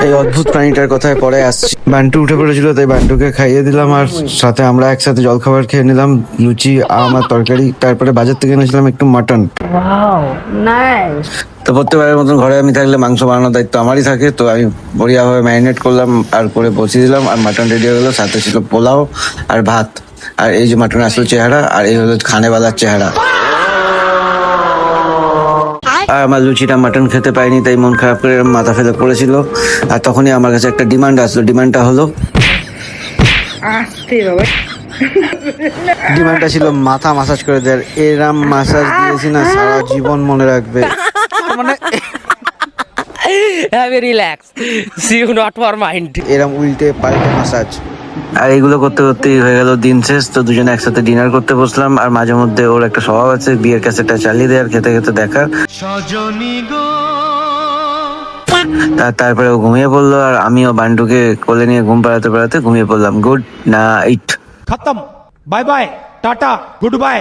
এই অদ্ভুত প্রাণীটার কথায় পরে আসছি। বান্টু উঠে পড়েছিল, তাই বান্টুকে খাইয়ে দিলাম, আর সাথে আমরা একসাথে জলখাবার খেয়ে নিলাম, লুচি আমার তরকারি। তারপরে বাজার থেকে এনেছিলাম একটু মাটন। তো প্রত্যেকবারের মতন ঘরে আমি থাকলে মাংস বানানোর দায়িত্ব আমারই থাকে, তো আমি বড়িয়াভাবে ম্যারিনেট করলাম আর করে বসিয়ে দিলাম, আর মাটন রেডি হয়ে গেলো। সাথে ছিল পোলাও আর ভাত। আর এই যে মাটনের আসল চেহারা, আর এই হলো খানেওয়ালার চেহারা। আর আমার লুচিটা মাটন খেতে পাইনি, তাই মন খারাপ করে মাথা ফেলে পড়েছিল। আর তখনই আমার কাছে একটা ডিমান্ড আসলো। ডিমান্ডটা হলো, ডিমান্ডটা ছিল মাথা মাসাজ করে দেয়। এরাম মাসাজ দিয়েছি না, সারা জীবন মনে রাখবে। মানে relax. See you not for mind. এরম উল্টে পাল্টে মাসাজ। আর এগুলো করতে করতেই হয়ে গেল দিন শেষ। তো দুজনে একসাথে ডিনার করতে বসলাম। আর মাঝে মধ্যে ওর একটা স্বভাব আছে, বিয়ের ক্যাসেটটা চালিয়ে দেয় আর খেতে খেতে দেখার। তারপরে ও ঘুমিয়ে পড়লো, আর আমিও বান্টুকে কোলে নিয়ে ঘুম পাড়াতে পাড়াতে ঘুমিয়ে পড়লাম। Good night. खत्म। Bye bye, tata, good bye.